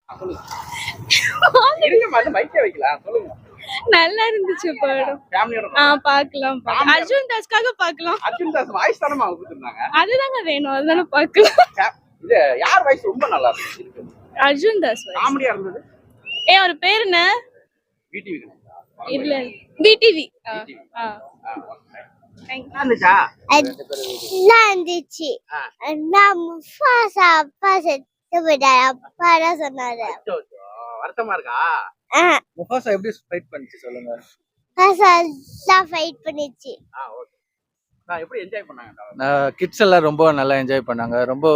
சொல்லுங்க. இருங்கம்மா, இன்னும் மைக்கே வைக்கலாம். சொல்லுங்க. நல்லா இருந்துச்சு படம். ஃபேமிலியோட பார்க்கலாம். அர்ஜுன் தாஸ்க்காக பார்க்கலாம். அர்ஜுன் தாஸ் வாய்ஸ் தானமா அவங்க கொடுத்திருந்தாங்க. அதுதாங்க வேணும், அதுதானே பார்க்கலாம். இது யார் வாய்ஸ் ரொம்ப நல்லா இருக்கு? அர்ஜுன் தாஸ் வாய்ஸ் காமெடியா இருந்தது. அவர் பேர் என்ன? விடிவி. இல்ல விடிவி. இருந்துச்சு. நான் முஃபாசா அப்பா செத்து போயிட்டாரு. அப்பா தான் சொன்னாரு. வருத்தமா இருக்கா? முஃபாசா எப்படி ஃபைட் பண்ணிச்சு சொல்லுங்க. முஃபாசா ஃபைட் பண்ணிச்சு. ஓகே. நான் எப்படி என்ஜாய் பண்ணாங்க? கிட்ஸ் எல்லாம் ரொம்ப நல்லா என்ஜாய் பண்ணாங்க. ரொம்ப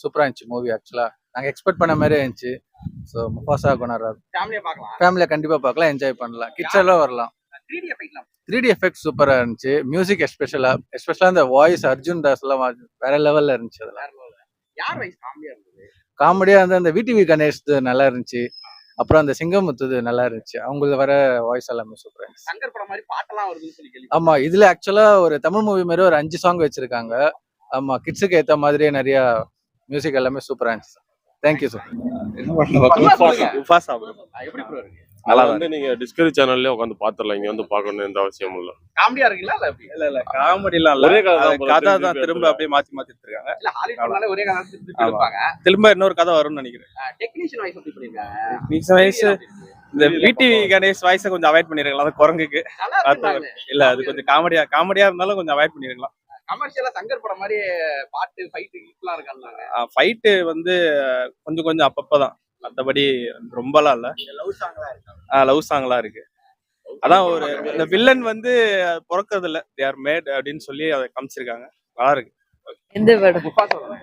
சூப்பரா இருந்துச்சு மூவி. ஆக்சுவலா நாங்க எக்ஸ்பெக்ட் பண்ண மாதிரியே இருந்துச்சு. ஸோ முஃபாசா கொண்டாடுறாரு. ஃபேமிலியா பார்க்கலாம். ஃபேமிலியா கண்டிப்பா பார்க்கலாம், என்ஜாய் பண்ணலாம். கிட்ஸ் எல்லாம் வரலாம். 3D எஃபெக்ட் சூப்பரா இருந்துச்சு. மியூசிக் எஸ்பெஷலா அந்த வாய்ஸ் அர்ஜுன் தாஸ் எல்லாம் வேற லெவல்ல இருந்துச்சு. அதெல்லாம் யார் வாய்ஸ் காமெடியா இருந்தது? காமெடியா அந்த விடிவி கணேஷ் நல்லா இருந்துச்சு. அப்புறம் அந்த சிங்கமுத்து நல்லா இருந்துச்சு. அவங்களுக்கு வர வாய்ஸ் எல்லாமே சூப்பரா இருந்துச்சு. சங்கர் படம் மாதிரி பாட்டெல்லாம் வருதுன்னு சொல்லி கேள்வி. ஆமா, இதுல ஆக்சுவலா ஒரு தமிழ் மூவி மாதிரி ஒரு 5 சாங் வச்சிருக்காங்க. ஆமா, கிட்ஸுக்கு ஏத்த மாதிரியே நிறைய மியூசிக் எல்லாமே சூப்பரா இருந்துச்சு. Thank you sir. முஃபாசா எப்படி ப்ரோ இருக்கு? நல்லா வந்து நீங்க டிஸ்கவரி சேனல்ல உட்காந்து பாத்துறலாம். இங்க வந்து பார்க்கணும் எந்த அவசியம் இல்ல. காமெடியா இருக்குல்ல? இல்ல காமெடிலாம் இல்ல. ஒரே கதை தான் திரும்ப அப்படியே மாத்தி எடுத்துருக்காங்க. இல்ல ஹாலிவுட்னால ஒரே கதை திருப்பி எடுப்பாங்க. திரும்ப இன்னொரு கதை வரும்னு நினைக்கிறேன். டெக்னீஷியன் வாய்ஸ் எப்படி பண்ணிருக்காங்க? டெக்னீஷியன் வாய்ஸ் இந்த விடிவி கணேஷ் வாய்ஸை கொஞ்சம் அவாய்ட் பண்ணிருக்கலாம். அது குரங்குக்கு இல்ல, அது கொஞ்சம் காமெடியா இருந்தாலும் கொஞ்சம் அவாய்ட் பண்ணிருக்கலாம். கமர்ஷியலா சங்கர் படம் மாதிரி பாட்டு ஃபைட் கிளிப்லாம் இருக்காங்க. ஃபைட்டு வந்து கொஞ்சம் அப்பப்பதான், மற்றபடி ரொம்பலாம் இல்ல. லவ் சாங்லாம் இருக்கு. அதான் ஒரு இந்த வில்லன் வந்து பிறக்கிறது இல்ல, தே ஆர் மேட் அப்படின்னு சொல்லி அதை காமிச்சிருக்காங்க. நல்லா இருக்கு. எந்த படம்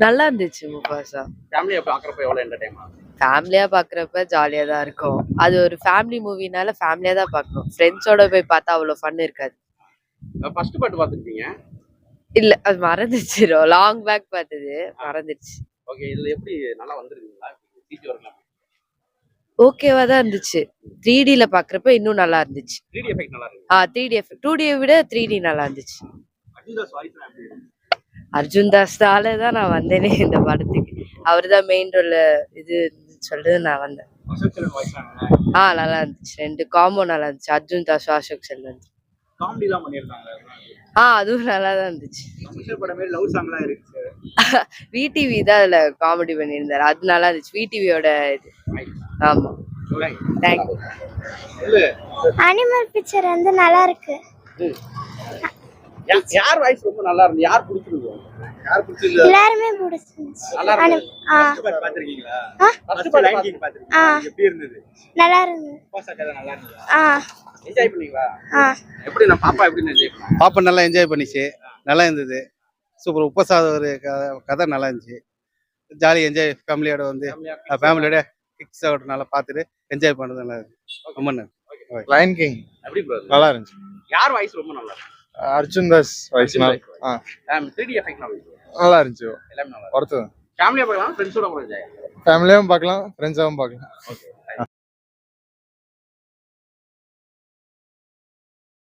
நல்லா இருந்துச்சு? முஃபாசா ஃபேமிலியா பாக்குறப்ப எவ்வளவு என்டர்டைன்மெண்ட்? ஃபேமிலியா பாக்குறப்ப ஜாலியா தான் இருக்கும். அது ஒரு ஃபேமிலி மூவினால ஃபேமிலியா தான் பார்க்கணும். ஃப்ரெண்ட்ஸோட போய் பார்த்தா அவ்வளவு ஃபன் இருக்காது. ஃபர்ஸ்ட் பார்ட் பாத்துட்டீங்க? இல்ல, அது மறந்துச்சு. லாங் பேக் பார்த்தது மறந்துச்சு. ஓகே, இதுல எப்படி நல்லா வந்திருக்கீங்களா? சிஜி வரலாம். ஓகேவா தான் இருந்துச்சு. 3Dல பாக்குறப்ப இன்னும் நல்லா இருந்துச்சு. 3D எஃபெக்ட் நல்லா இருக்கு. 3D எஃபெக்ட் 2D விட 3D நல்லா இருந்துச்சு. அர்ஜுன் தாஸ் வாய்ஸ் எப்படி இருக்கு? அர்ஜுன் தாஸ்னால தான் நான் வந்தேனே இந்த படத்துக்கு. அவர்தான் மெயின் ரோல் இது சொல்லிட்டு நான் வந்தேன். நல்லா இருந்துச்சு. 2 காம்போ நல்லா இருந்துச்சு. அர்ஜுன் தாஸ் அசோக் செல்வன் காமெடி எல்லாம் பண்ணிருக்காங்க. அதுவும் நல்லா தான் இருந்துச்சு. கமர்ஷியல் படம் மாதிரி லவ் சாங்லாம் இருக்கு. விடிவி தான் அதுல காமெடி பண்ணியிருந்தாரு. அது நல்லா இருந்துச்சு. விடிவியோட இது. ஆமா, தேங்க்யூ. அனிமல் பிக்சர் வந்து நல்லா இருக்கு. யார் வாய்ஸ் ரொம்ப நல்லா இருந்து? யார் பிடிச்சிருக்கு? எல்லாருமே பிடிச்சிருந்துச்சு. பாத்திருக்கீங்களா? ஃபர்ஸ்ட் பார்ட் பாத்திருக்கீங்களா? எப்படி இருந்தது? நல்லா இருந்தது. முஃபாசா கதை நல்லா இருந்ததா? என்ஜாய் பண்ணீங்களா? எப்படி நான் பாப்பா எப்படி என்ஜாய் பண்ணா? பாப்பா நல்லா என்ஜாய் பண்ணிச்சு. நல்லா இருந்தது. சூப்பர். முஃபாசா ஒரு கதை நல்லா இருந்துச்சு. ஜாலி என்ஜாய் ஃபேமிலியோட வந்து ஃபேமிலியோட கிட்ஸோட நல்லா பார்த்துட்டு என்ஜாய் பண்றது நல்லா இருக்கு. ரொம்ப நல்லா. லயன் கிங் எப்படி ப்ரோ? நல்லா இருந்துச்சு. யார் வாய்ஸ் ரொம்ப நல்லா இருக்கு? Arjun Das voice 3D effect நல்லா இருந்துச்சு. எல்லாமே நல்லா ஒருத்தர் ஃபேமிலியா பார்க்கலாம், ஃப்ரெண்ட்ஸோட போறது. ஃபேமிலியாவும் பார்க்கலாம், ஃப்ரெண்ட்ஸாவும் பார்க்கலாம். ஓகே.